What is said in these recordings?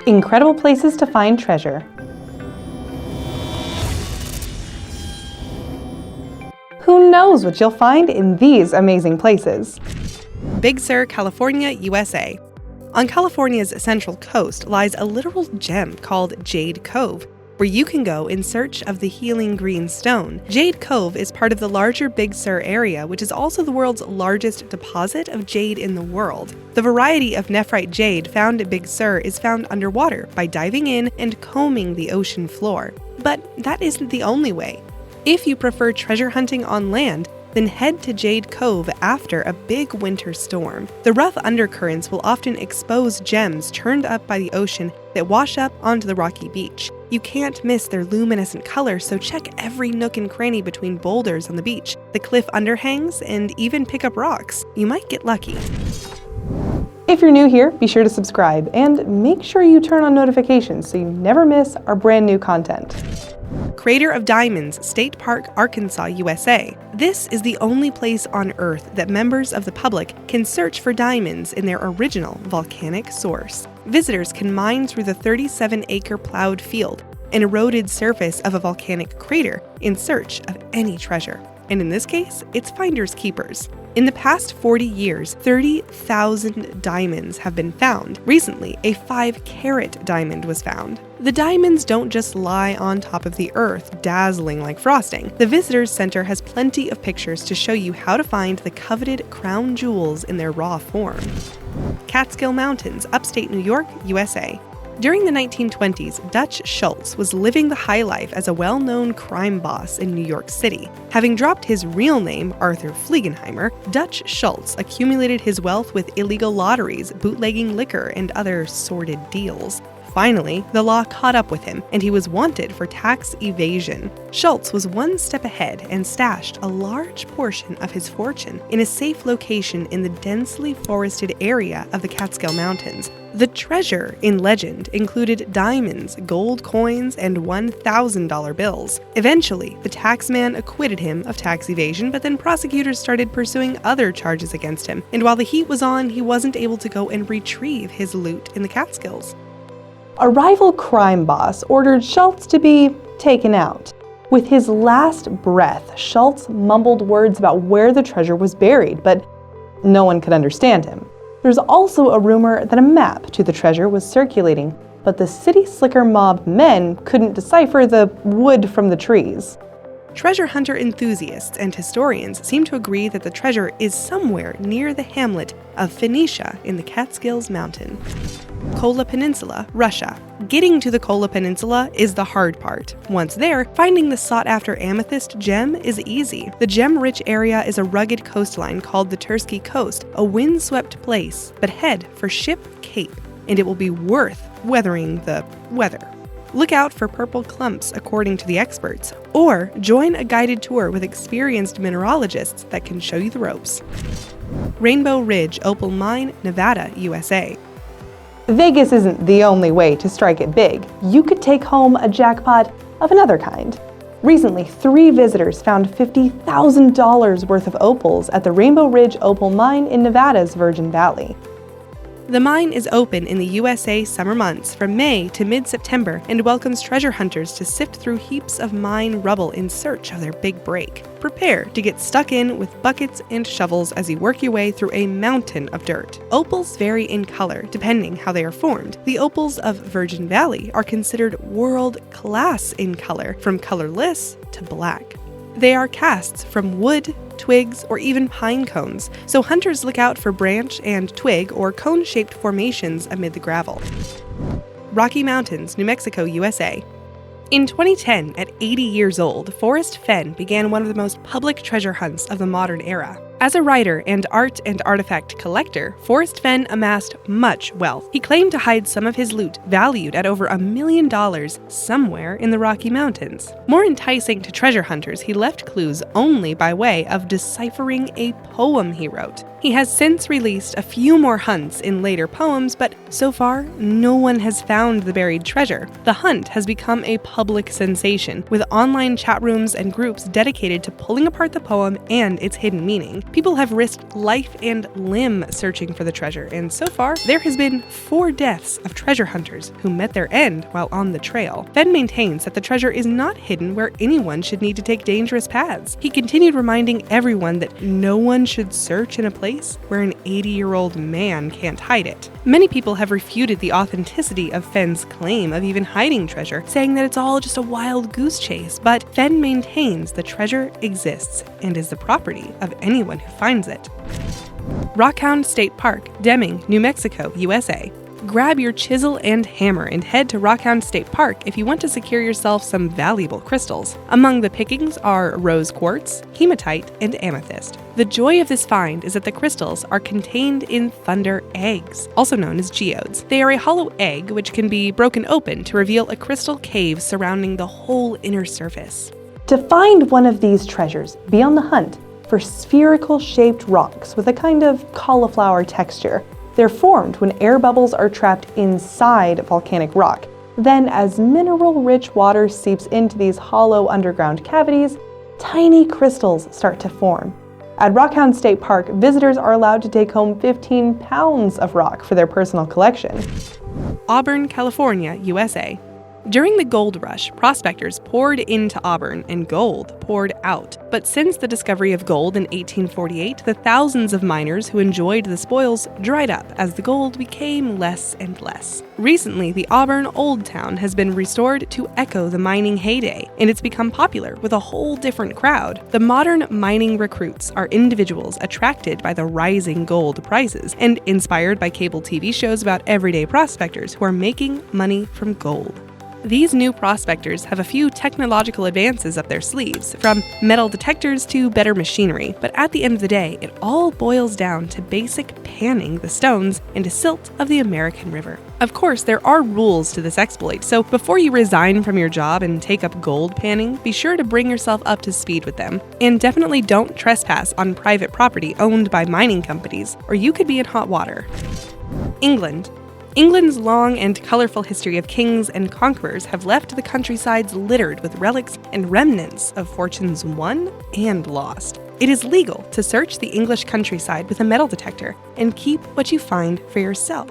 Incredible places to find treasure. Who knows what you'll find in these amazing places? Big Sur, California, USA. On California's central coast lies a literal gem called Jade Cove, where you can go in search of the healing green stone. Jade Cove is part of the larger Big Sur area, which is also the world's largest deposit of jade in the world. The variety of nephrite jade found at Big Sur is found underwater by diving in and combing the ocean floor. But that isn't the only way. If you prefer treasure hunting on land, then head to Jade Cove after a big winter storm. The rough undercurrents will often expose gems churned up by the ocean that wash up onto the rocky beach. You can't miss their luminescent color, so check every nook and cranny between boulders on the beach, the cliff underhangs, and even pick up rocks. You might get lucky. If you're new here, be sure to subscribe and make sure you turn on notifications so you never miss our brand new content. Crater of Diamonds, State Park, Arkansas, USA. This is the only place on Earth that members of the public can search for diamonds in their original volcanic source. Visitors can mine through the 37-acre plowed field and eroded surface of a volcanic crater in search of any treasure. And in this case, it's finders keepers. In the past 40 years, 30,000 diamonds have been found. Recently, a 5-carat diamond was found. The diamonds don't just lie on top of the earth, dazzling like frosting. The Visitors Center has plenty of pictures to show you how to find the coveted crown jewels in their raw form. Catskill Mountains, upstate New York, USA. During the 1920s, Dutch Schultz was living the high life as a well-known crime boss in New York City. Having dropped his real name, Arthur Fliegenheimer, Dutch Schultz accumulated his wealth with illegal lotteries, bootlegging liquor, and other sordid deals. Finally, the law caught up with him, and he was wanted for tax evasion. Schultz was one step ahead and stashed a large portion of his fortune in a safe location in the densely forested area of the Catskill Mountains. The treasure, in legend, included diamonds, gold coins, and $1,000 bills. Eventually, the taxman acquitted him of tax evasion, but then prosecutors started pursuing other charges against him, and while the heat was on, he wasn't able to go and retrieve his loot in the Catskills. A rival crime boss ordered Schultz to be taken out. With his last breath, Schultz mumbled words about where the treasure was buried, but no one could understand him. There's also a rumor that a map to the treasure was circulating, but the city slicker mob men couldn't decipher the wood from the trees. Treasure hunter enthusiasts and historians seem to agree that the treasure is somewhere near the hamlet of Peninsula in the Catskills Mountain. Kola Peninsula, Russia. Getting to the Kola Peninsula is the hard part. Once there, finding the sought-after amethyst gem is easy. The gem-rich area is a rugged coastline called the Tursky Coast, a wind-swept place, but head for Ship Cape, and it will be worth weathering the weather. Look out for purple clumps, according to the experts, or join a guided tour with experienced mineralogists that can show you the ropes. Rainbow Ridge, Opal Mine, Nevada, USA. Vegas isn't the only way to strike it big. You could take home a jackpot of another kind. Recently, 3 visitors found $50,000 worth of opals at the Rainbow Ridge Opal Mine in Nevada's Virgin Valley. The mine is open in the USA summer months from May to mid-September and welcomes treasure hunters to sift through heaps of mine rubble in search of their big break. Prepare to get stuck in with buckets and shovels as you work your way through a mountain of dirt. Opals vary in color depending how they are formed. The opals of Virgin Valley are considered world-class in color, from colorless to black. They are casts from wood, twigs, or even pine cones, so hunters look out for branch and twig or cone-shaped formations amid the gravel. Rocky Mountains, New Mexico, USA. In 2010, at 80 years old, Forrest Fenn began one of the most public treasure hunts of the modern era. As a writer and art and artifact collector, Forrest Fenn amassed much wealth. He claimed to hide some of his loot, valued at over $1 million, somewhere in the Rocky Mountains. More enticing to treasure hunters, he left clues only by way of deciphering a poem he wrote. He has since released a few more hunts in later poems, but so far, no one has found the buried treasure. The hunt has become a public sensation, with online chat rooms and groups dedicated to pulling apart the poem and its hidden meaning. People have risked life and limb searching for the treasure, and so far, there has been 4 deaths of treasure hunters who met their end while on the trail. Fenn maintains that the treasure is not hidden where anyone should need to take dangerous paths. He continued reminding everyone that no one should search in a place where an 80-year-old man can't hide it. Many people have refuted the authenticity of Fenn's claim of even hiding treasure, saying that it's all just a wild goose chase, but Fenn maintains the treasure exists and is the property of anyone who finds it. Hound State Park, Deming, New Mexico, USA. Grab your chisel and hammer and head to Hound State Park if you want to secure yourself some valuable crystals. Among the pickings are rose quartz, hematite, and amethyst. The joy of this find is that the crystals are contained in thunder eggs, also known as geodes. They are a hollow egg which can be broken open to reveal a crystal cave surrounding the whole inner surface. To find one of these treasures, be on the hunt for spherical-shaped rocks with a kind of cauliflower texture. They're formed when air bubbles are trapped inside volcanic rock. Then, as mineral-rich water seeps into these hollow underground cavities, tiny crystals start to form. At Hound State Park, visitors are allowed to take home 15 pounds of rock for their personal collection. Auburn, California, USA. During the gold rush, prospectors poured into Auburn and gold poured out. But since the discovery of gold in 1848, the thousands of miners who enjoyed the spoils dried up as the gold became less and less. Recently, the Auburn Old Town has been restored to echo the mining heyday, and it's become popular with a whole different crowd. The modern mining recruits are individuals attracted by the rising gold prices and inspired by cable TV shows about everyday prospectors who are making money from gold. These new prospectors have a few technological advances up their sleeves, from metal detectors to better machinery, but at the end of the day, it all boils down to basic panning the stones into silt of the American River. Of course, there are rules to this exploit, so before you resign from your job and take up gold panning, be sure to bring yourself up to speed with them. And definitely don't trespass on private property owned by mining companies, or you could be in hot water. England. England's long and colorful history of kings and conquerors have left the countrysides littered with relics and remnants of fortunes won and lost. It is legal to search the English countryside with a metal detector and keep what you find for yourself.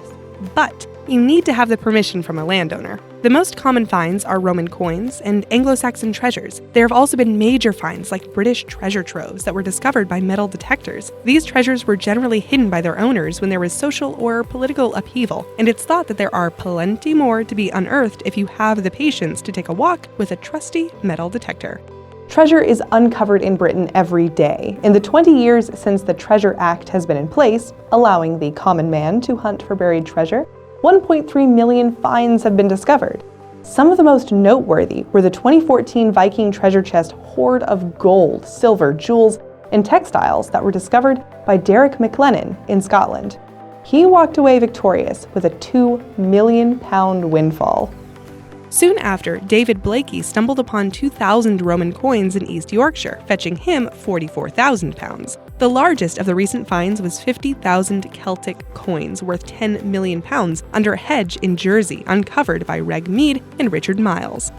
But you need to have the permission from a landowner. The most common finds are Roman coins and Anglo-Saxon treasures. There have also been major finds like British treasure troves that were discovered by metal detectors. These treasures were generally hidden by their owners when there was social or political upheaval, and it's thought that there are plenty more to be unearthed if you have the patience to take a walk with a trusty metal detector. Treasure is uncovered in Britain every day. In the 20 years since the Treasure Act has been in place, allowing the common man to hunt for buried treasure, 1.3 million finds have been discovered. Some of the most noteworthy were the 2014 Viking treasure chest hoard of gold, silver, jewels, and textiles that were discovered by Derek McLennan in Scotland. He walked away victorious with a £2 million windfall. Soon after, David Blakey stumbled upon 2,000 Roman coins in East Yorkshire, fetching him £44,000. The largest of the recent finds was 50,000 Celtic coins worth £10 million under a hedge in Jersey, uncovered by Reg Mead and Richard Miles.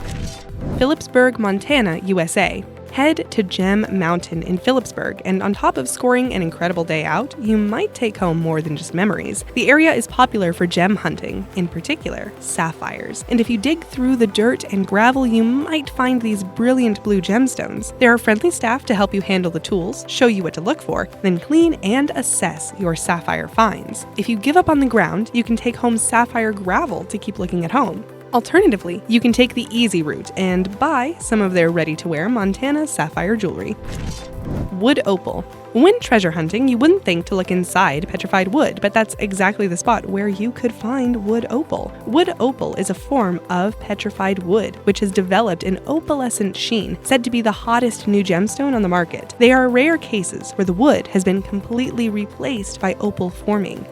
Phillipsburg, Montana, USA. Head to Gem Mountain in Phillipsburg, and on top of scoring an incredible day out, you might take home more than just memories. The area is popular for gem hunting, in particular, sapphires. And if you dig through the dirt and gravel, you might find these brilliant blue gemstones. There are friendly staff to help you handle the tools, show you what to look for, then clean and assess your sapphire finds. If you give up on the ground, you can take home sapphire gravel to keep looking at home. Alternatively, you can take the easy route and buy some of their ready-to-wear Montana sapphire jewelry. Wood opal. When treasure hunting, you wouldn't think to look inside petrified wood, but that's exactly the spot where you could find wood opal. Wood opal is a form of petrified wood, which has developed an opalescent sheen, said to be the hottest new gemstone on the market. They are rare cases where the wood has been completely replaced by opal forming.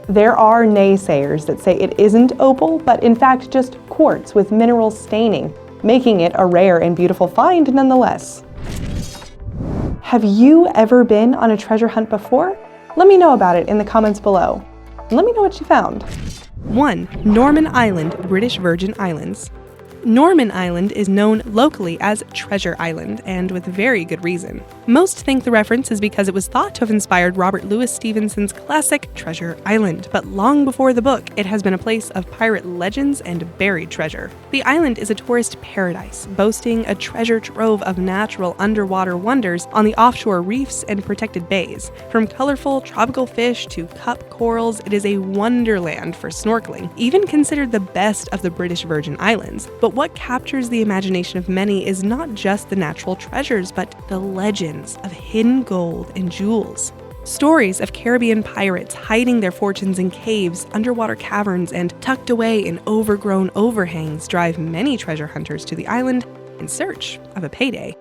There are naysayers that say it isn't opal, but in fact just quartz with mineral staining, making it a rare and beautiful find nonetheless. Have you ever been on a treasure hunt before? Let me know about it in the comments below. And let me know what you found. 1. Norman Island, British Virgin Islands. Norman Island is known locally as Treasure Island, and with very good reason. Most think the reference is because it was thought to have inspired Robert Louis Stevenson's classic Treasure Island, but long before the book, it has been a place of pirate legends and buried treasure. The island is a tourist paradise, boasting a treasure trove of natural underwater wonders on the offshore reefs and protected bays. From colorful tropical fish to cup corals, it is a wonderland for snorkeling, even considered the best of the British Virgin Islands. But what captures the imagination of many is not just the natural treasures, but the legends of hidden gold and jewels. Stories of Caribbean pirates hiding their fortunes in caves, underwater caverns, and tucked away in overgrown overhangs drive many treasure hunters to the island in search of a payday.